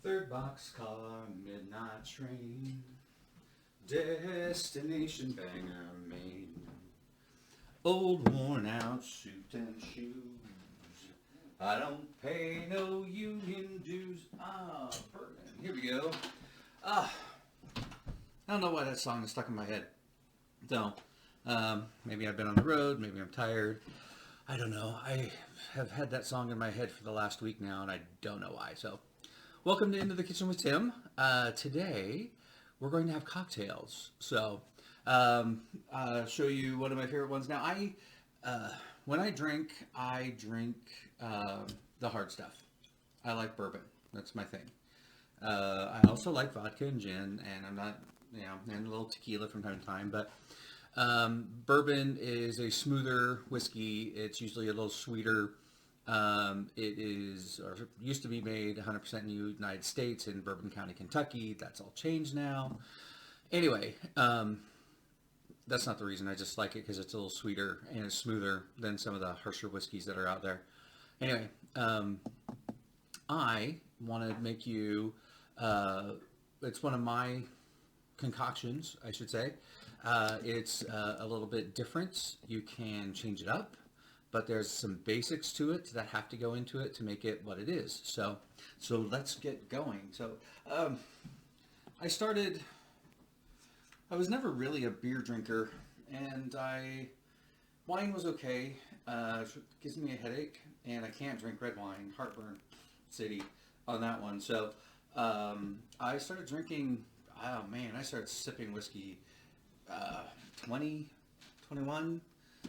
Third boxcar, midnight train, destination Bangor, Maine. Old worn out suit and shoes. I don't pay no union dues. Bourbon. Here we go. Ah, I don't know why that song is stuck in my head. So, maybe I've been on the road. Maybe I'm tired. I don't know. I have had that song in my head for the last week now, and I don't know why. So, welcome to Into the Kitchen with Tim. Today, we're going to have cocktails. So, I'll show you one of my favorite ones. Now, when I drink the hard stuff. I like bourbon. That's my thing. I also like vodka and gin, and I'm not, and a little tequila from time to time, but bourbon is a smoother whiskey. It's usually a little sweeter. It is, or used to be made 100% in the United States in Bourbon County, Kentucky. That's all changed now. Anyway, that's not the reason. I just like it because it's a little sweeter and it's smoother than some of the harsher whiskeys that are out there. Anyway, I want to make you, it's one of my concoctions, I should say. It's a little bit different. You can change it up, but there's some basics to it that have to go into it to make it what it is. So let's get going. So I was never really a beer drinker, and wine was okay. It gives me a headache, and I can't drink red wine. Heartburn city on that one. So I started drinking. Oh man, I started sipping whiskey 20, 21.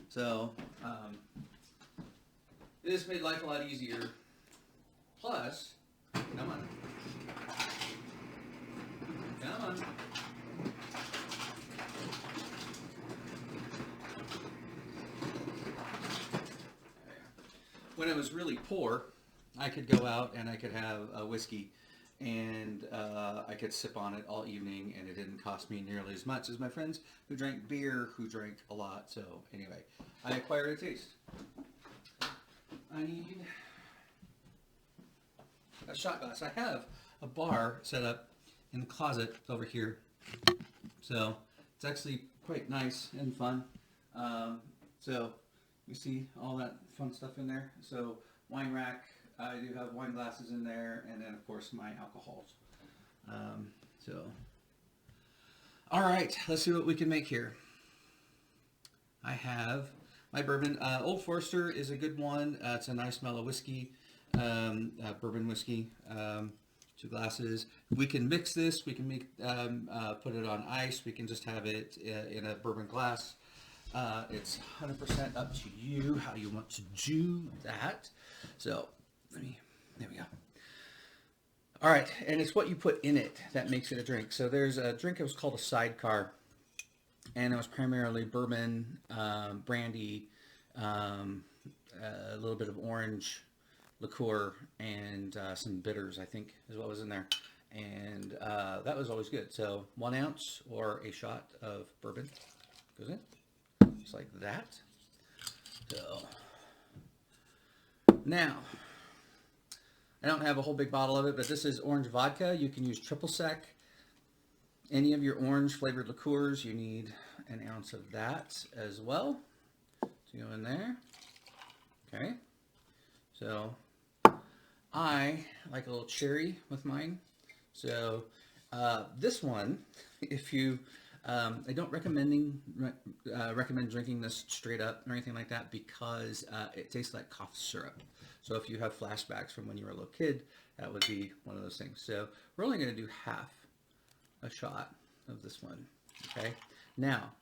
So it just made life a lot easier. Plus, come on. When I was really poor, I could go out and I could have a whiskey, and I could sip on it all evening, and it didn't cost me nearly as much as my friends who drank beer, who drank a lot. So anyway, I acquired a taste. I need a shot glass. I have a bar set up in the closet over here, so it's actually quite nice and fun. So you see all that fun stuff in there. So wine rack, I do have wine glasses in there, and then of course my alcohols. All right, let's see what we can make here. I have my bourbon. Old Forester is a good one. It's a nice mellow whiskey, bourbon whiskey. 2 glasses. We can mix this. We can put it on ice. We can just have it in a bourbon glass. It's 100% up to you how you want to do that. So there we go. All right, and it's what you put in it that makes it a drink. So there's a drink that was called a sidecar, and it was primarily bourbon, brandy, a little bit of orange liqueur, and some bitters, I think, is what was in there. And that was always good. So 1 ounce or a shot of bourbon goes in, just like that. So now, I don't have a whole big bottle of it, but this is Orange Vodka. You can use triple sec. Any of your orange flavored liqueurs, you need 1 ounce of that as well to go in there. Okay. So I like a little cherry with mine. So this one, if you, I don't recommend drinking this straight up or anything like that, because it tastes like cough syrup. So if you have flashbacks from when you were a little kid, that would be one of those things. So we're only going to do half a shot of this one. Okay. Now,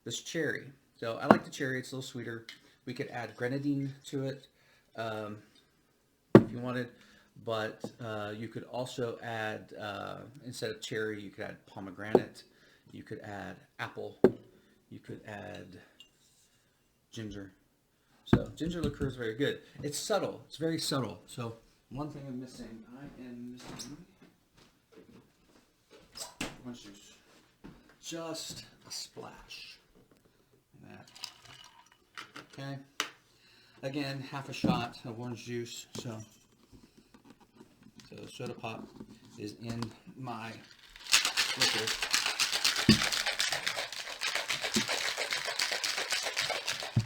this cherry. So I like the cherry. It's a little sweeter. We could add grenadine to it if you wanted, but you could also add, instead of cherry, you could add pomegranate. You could add apple. You could add ginger. So ginger liqueur is very good. It's subtle. It's very subtle. So one thing I'm missing, I am missing orange juice. Just a splash. Like that. Okay. Again, half a shot of orange juice. So soda pop is in my liquor.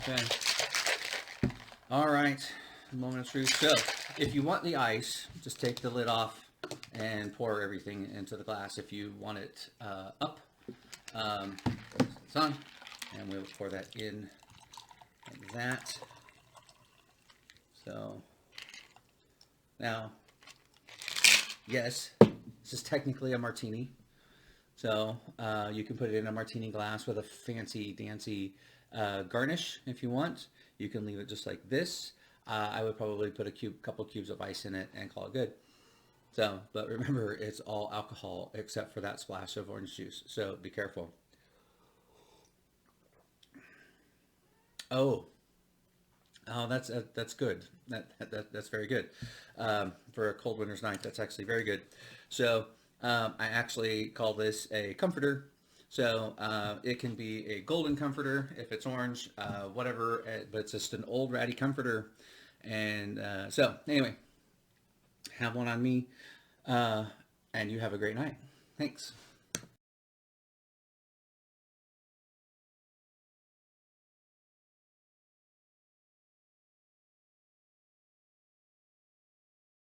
Okay. All right. Moment of truth. So, if you want the ice, just take the lid off and pour everything into the glass. If you want it up, it's on, and we'll pour that in like that. So, now, yes, this is technically a martini. So, you can put it in a martini glass with a fancy dancy garnish if you want. You can leave it just like this. I would probably put a couple cubes of ice in it and call it good. So, but remember, it's all alcohol except for that splash of orange juice. So be careful. Oh, that's good. That's very good for a cold winter's night. That's actually very good. So I actually call this a comforter. So it can be a golden comforter if it's orange, whatever, but it's just an old ratty comforter. And so anyway, have one on me, and you have a great night. Thanks.